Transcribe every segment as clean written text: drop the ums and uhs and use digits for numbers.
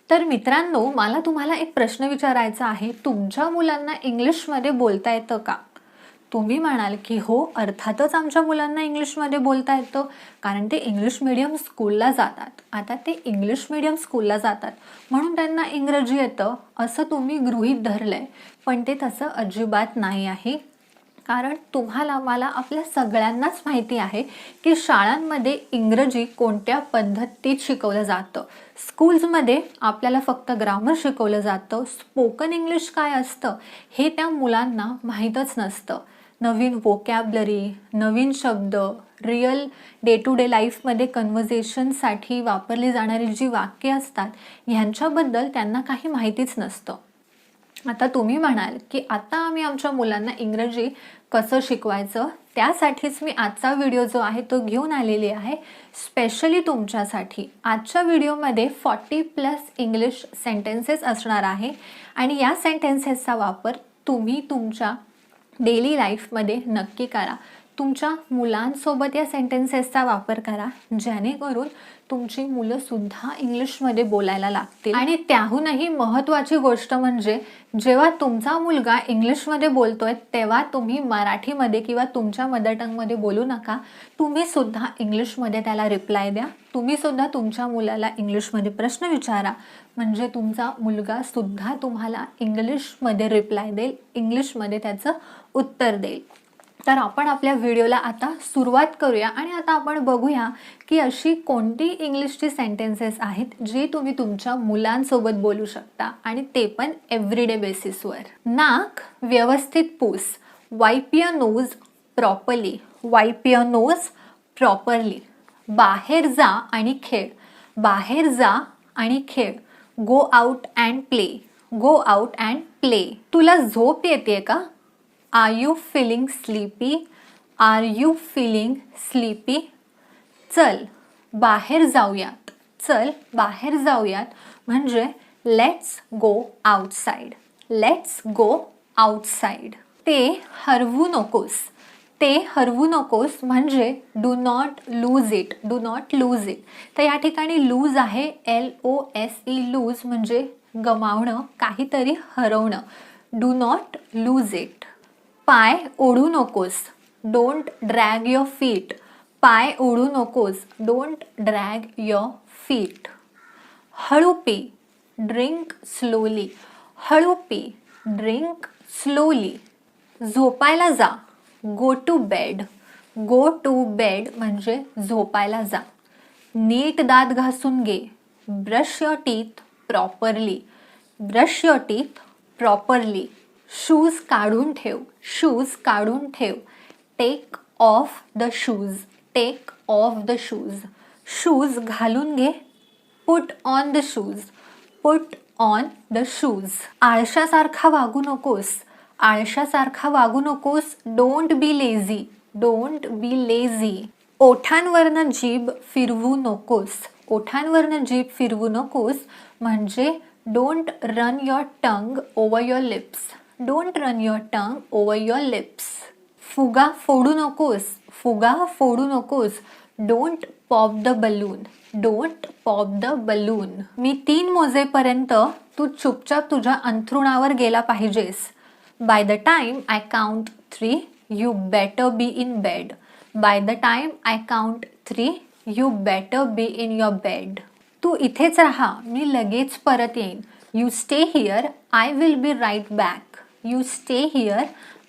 तर मित्रांनो, मला तुम्हाला एक प्रश्न विचारायचा आहे. तुमच्या मुलांना इंग्लिशमध्ये बोलता येतं का? तुम्ही म्हणाल की हो, अर्थातच आमच्या मुलांना इंग्लिशमध्ये बोलता येतं, कारण ते इंग्लिश मीडियम स्कूलला जातात. आता ते इंग्लिश मीडियम स्कूलला जातात म्हणून त्यांना इंग्रजी येतं असं तुम्ही गृहीत धरलंय, पण ते तसं अजिबात नाही आहे. कारण तुम्हाला मला आपल्या सगळ्यांनाच माहिती आहे की शाळांमध्ये इंग्रजी कोणत्या पद्धतीत शिकवलं जातं. स्कूल्समध्ये आपल्याला फक्त ग्रामर शिकवलं जातं. स्पोकन इंग्लिश काय असतं हे त्या मुलांना माहीतच नसतं. नवीन वोकॅबलरी, नवीन शब्द, रिअल डे टू डे लाईफमध्ये कन्व्हर्सेशनसाठी वापरली जाणारी जी वाक्ये असतात ह्यांच्याबद्दल त्यांना काही माहितीच नसतं. आता तुम्ही म्हणाल की आता आम्ही आमच्या मुलांना इंग्रजी कसं शिकवायचं, त्यासाठीच मी आजचा व्हिडिओ जो आहे तो घेऊन आलेली आहे स्पेशली तुमच्यासाठी. आजच्या व्हिडिओमध्ये 40+ इंग्लिश सेंटेन्सेस असणार आहे आणि या सेंटेन्सेसचा वापर तुम्ही तुमच्या डेली लाईफमध्ये नक्की करा. तुमच्या मुलांसोबत या सेंटेन्सेसचा वापर करा, जेणेकरून तुमची मुलं सुद्धा इंग्लिशमध्ये बोलायला लागतील. आणि त्याहूनही महत्त्वाची गोष्ट म्हणजे जेव्हा तुमचा मुलगा इंग्लिशमध्ये बोलतोय तेव्हा तुम्ही मराठीमध्ये किंवा तुमच्या मदर टंगमध्ये बोलू नका. तुम्ही सुद्धा इंग्लिशमध्ये त्याला रिप्लाय द्या. तुम्ही सुद्धा तुमच्या मुलाला इंग्लिशमध्ये प्रश्न विचारा, म्हणजे तुमचा मुलगा सुद्धा तुम्हाला इंग्लिशमध्ये रिप्लाय देईल, इंग्लिशमध्ये त्याचं उत्तर देईल. तर आपण आपल्या व्हिडिओला आता सुरुवात करूया आणि आता आपण बघूया की अशी कोणती इंग्लिशची सेंटेन्सेस आहेत जी तुम्ही तुमच्या मुलांसोबत बोलू शकता, आणि ते पण एव्हरीडे बेसिसवर. नाक व्यवस्थित पुस. Wipe your nose properly. Wipe your nose properly. बाहेर जा आणि खेळ. बाहेर जा आणि खेळ. Go out and play. Go out and play. तुला झोप येते का? Are you feeling sleepy? Are you feeling sleepy? चल बाहेर जाऊयात. चल बाहेर जाऊयात म्हणजे let's go outside. Let's go outside. ते हरवू नकोस. ते हरवू नकोस म्हणजे do not lose it. Do not lose it. तर या ठिकाणी लूज आहे, LOSE, लूज म्हणजे गमावणं, काहीतरी हरवणं. Do not lose it. पाय ओढू नकोस. Don't drag your feet. पाय ओढू नकोस. Don't drag your feet. हळू पी. Drink slowly. हळू पी. Drink slowly. झोपायला जा. Go to bed. Go to bed म्हणजे झोपायला जा. नीट दात घासून घे. Brush your teeth properly. Brush your teeth properly. Shoes काढून ठेव. शूज काढून ठेव. Take off the shoes. Take off the shoes. Shoes घालून घे. Put on the shoes. Put on the shoes. आळशासारखा वागू नकोस. आळशासारखा वागू नकोस. Don't be lazy. Don't be lazy. ओठांवरनं जीभ फिरवू नकोस. ओठांवरनं जीभ फिरवू नकोस म्हणजे don't run your tongue over your lips. Don't run your tongue over your lips. फुगा फोडू नकोस. फुगा फोडू नकोस. Don't pop the balloon. Don't pop the balloon. मी 3 मोजेपर्यंत तू चुपचाप तुझ्या अंथरुणावर गेला पाहिजेस. By the time I count 3, you better be in bed. By the time I count 3, you better be in your bed. तू इथेच राहा, मी लगेच परत येईन. You stay here, I will be right back. You stay here,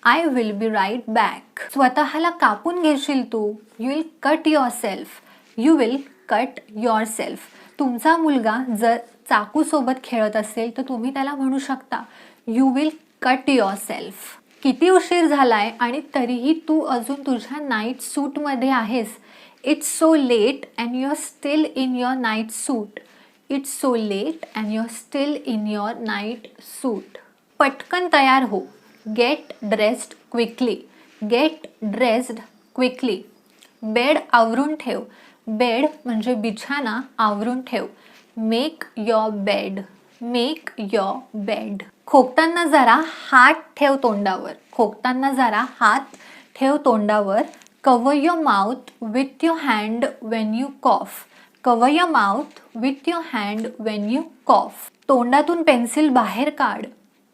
I will be right back. स्वतःला कापून घेशील तू. You will cut yourself. You will cut yourself. तुमचा मुलगा जर चाकूसोबत खेळत असेल तर तुम्ही त्याला म्हणू शकता You will cut yourself. किती उशीर झालाय आणि तरीही तू अजून तुझ्या नाईट सूटमध्ये आहेस. It's so late and you're still in your night suit. It's so late and you're still in your night suit. पटकन तयार हो. Get dressed quickly. Get dressed quickly. Bed आवरून ठेव. बेड म्हणजे बिछाना आवरून ठेव. Make your bed. Make your bed. खोकताना जरा हात ठेव तोंडावर. खोकताना जरा हात ठेव तोंडावर. Cover your mouth with your hand when you cough. Cover your mouth with your hand when you cough. तोंडातून पेन्सिल बाहेर काढ.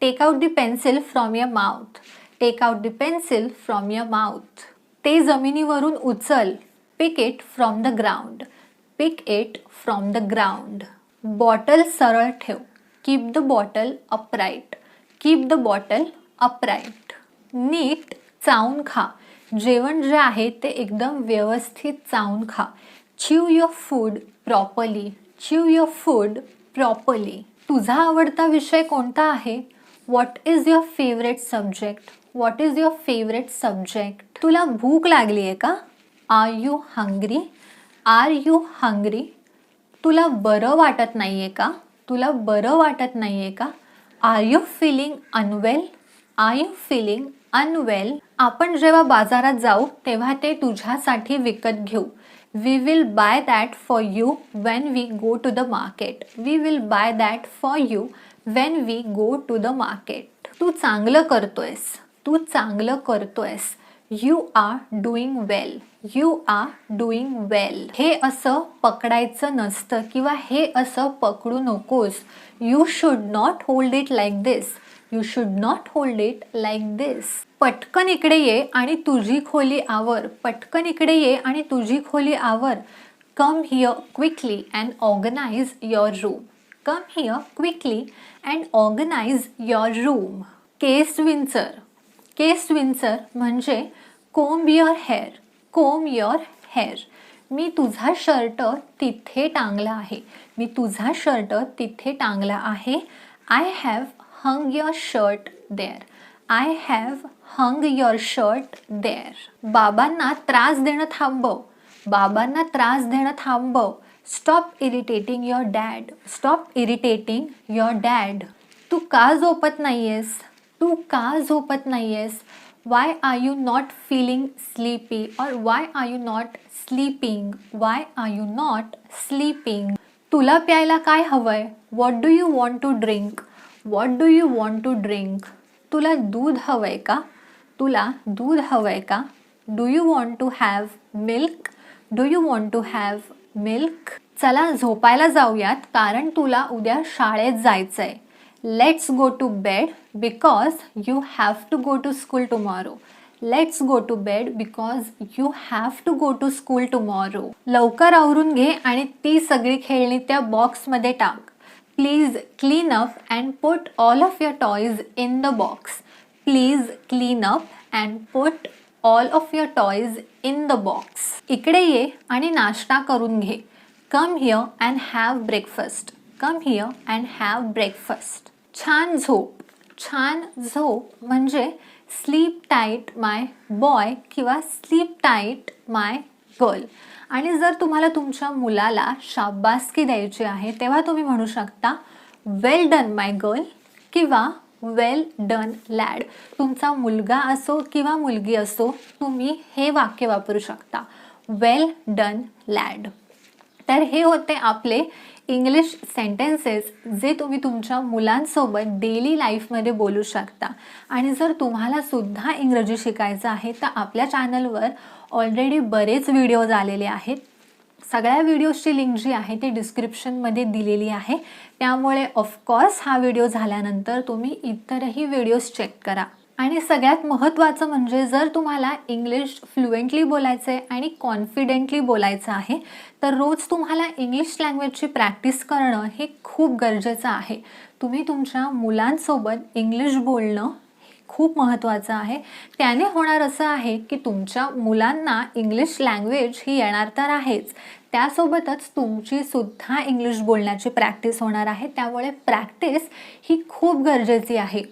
Take out the pencil from your mouth. Take out the pencil from your mouth. ते जमिनीवरून उचल. Pick it from the ground. Pick it from the ground. Bottle सरळ ठेव. Keep the bottle upright. Keep the bottle upright. नीट चावून खा. जेवण जे आहे ते एकदम व्यवस्थित चावून खा. Chew your food properly. Chew your food properly. तुझा आवडता विषय कोणता आहे? What is your favourite subject? What is your favourite subject? तुला भूक लागली आहे का? Are you hungry? Are you hungry? तुला बरं वाटत नाही आहे का? तुला बरं वाटत नाही आहे का? Are you feeling unwell? Are you feeling unwell? आपण जेव्हा बाजारात जाऊ तेव्हा ते तुझ्यासाठी विकत घेऊ. We will buy that for you when we go to the market. We will buy that for you when we go to the market. तू चांगलं करतोयस. तू चांगलं करतोयस. You are doing well. You are doing well. हे असं पकडायचं नसतं किंवा हे असं पकडू नकोस. You should not hold it like this. You should not hold it like this. पटकन इकडे ये आणि तुझी खोली आवर. पटकन इकडे ये आणि तुझी खोली आवर. Come here quickly and organise your room. Come here quickly and organise your room. केस विंचर. केस विंचर म्हणजे comb your hair. Comb your hair. मी तुझा शर्ट तिथे टांगला आहे. मी तुझा शर्ट तिथे टांगला आहे. I have hung your shirt there. I have hung your shirt there. बाबांना त्रास देणं थांबव. बाबांना त्रास देणं थांबव. Stop irritating your dad. Stop irritating your dad. तू का झोपत नाहीयेस? तू का झोपत नाहीयेस? Why are you not feeling sleepy और why are you not sleeping? Why are you not sleeping? तुला प्यायला काय हवंय? What do you want to drink? What do you want to drink? तुला दूध हवंय का? तुला दूध हवंय का? Do you want to have milk? Do you want to have milk? चला झोपायला जाऊयात कारण तुला उद्या शाळेत जायचंय. Let's go to bed because you have to go to school tomorrow. Let's go to bed because you have to go to school tomorrow. लवकर आवरून घे आणि ती सगळी खेळणी त्या बॉक्समध्ये टाक. Please clean up and put all of your toys in the box. Please clean up and put all of your toys in the box. इकडे ये आणि नाश्ता करून घे. Come here and have breakfast. Come here and have breakfast. छान झोप. छान झोप म्हणजे स्लीप टाईट माय बॉय किंवा स्लीप टाईट माय गर्ल. आणि जर तुम्हाला तुमच्या मुलाला शाबासकी द्यायची आहे तेव्हा तुम्ही म्हणू शकता वेल डन माय गर्ल किंवा वेल डन लॅड. तुमचा मुलगा असो किंवा मुलगी असो तुम्ही हे वाक्य वापरू शकता वेल डन लॅड. तर हे होते आपले इंग्लिश सेंटेन्सेस जे तुम्ही तुमच्या मुलांसोबत डेली लाईफमध्ये बोलू शकता. आणि जर तुम्हाला सुद्धा इंग्रजी शिकायचं आहे तर आपल्या चॅनलवर ऑलरेडी बरेच व्हिडिओज आलेले आहेत. सगळ्या व्हिडिओजची लिंक जी आहे ती डिस्क्रिप्शनमध्ये दिलेली आहे. त्यामुळे ऑफकोर्स हा व्हिडिओ झाल्यानंतर तुम्ही इतरही व्हिडिओज चेक करा. आणि सगळ्यात महत्त्वाचं म्हणजे जर तुम्हाला इंग्लिश फ्लुएंटली बोलायचं आहे आणि कॉन्फिडेंटली बोलायचं आहे तर रोज तुम्हाला इंग्लिश लँग्वेजची प्रॅक्टिस करणं हे खूप गरजेचं आहे. तुम्ही तुमच्या मुलांसोबत इंग्लिश बोलणं खूप महत्त्वाचं आहे. त्याने होणार असं आहे की तुमच्या मुलांना इंग्लिश लँग्वेज ही येणार तर आहेच, त्यासोबतच तुमची सुद्धा इंग्लिश बोलण्याची प्रॅक्टिस होणार आहे. त्यामुळे प्रॅक्टिस ही खूप गरजेची आहे.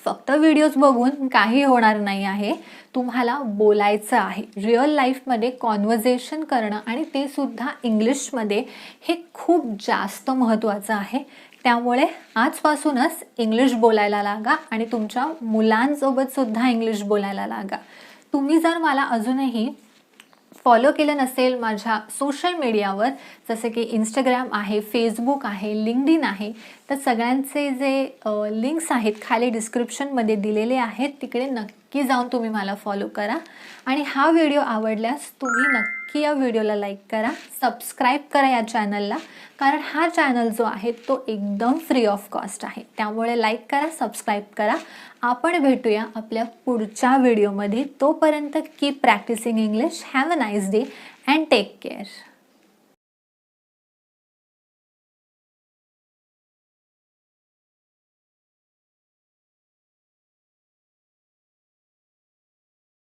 फक्त व्हिडिओज बघून काही होणार नाही आहे. तुम्हाला बोलायचं आहे. रिअल लाईफमध्ये कॉन्व्हर्सेशन करणं आणि ते सुद्धा इंग्लिशमध्ये हे खूप जास्त महत्त्वाचं आहे. त्यामुळे आजपासूनच इंग्लिश बोलायला लागा आणि तुमच्या मुलांसोबत सुद्धा इंग्लिश बोलायला लागा. तुम्ही जर मला अजूनही फॉलो केलं नसेल माझ्या सोशल मीडियावर जसे की इंस्टाग्राम आहे, फेसबुक आहे, लिंक्डइन आहे, तर सगळ्यांचे जे लिंक्स आहेत खाली डिस्क्रिप्शनमध्ये दिलेले आहेत. तिकडे नक्की जाऊन तुम्ही मला फॉलो करा. आणि हा व्हिडिओ आवडल्यास तुम्ही नक्की नक्की या व्हिडिओला लाईक करा, सबस्क्राईब करा या चॅनलला, कारण हा चॅनल जो आहे तो एकदम फ्री ऑफ कॉस्ट आहे. त्यामुळे लाईक करा, सबस्क्राईब करा. आपण भेटूया आपल्या पुढच्या व्हिडिओमध्ये. तोपर्यंत keep practising English. Have a nice day and take care.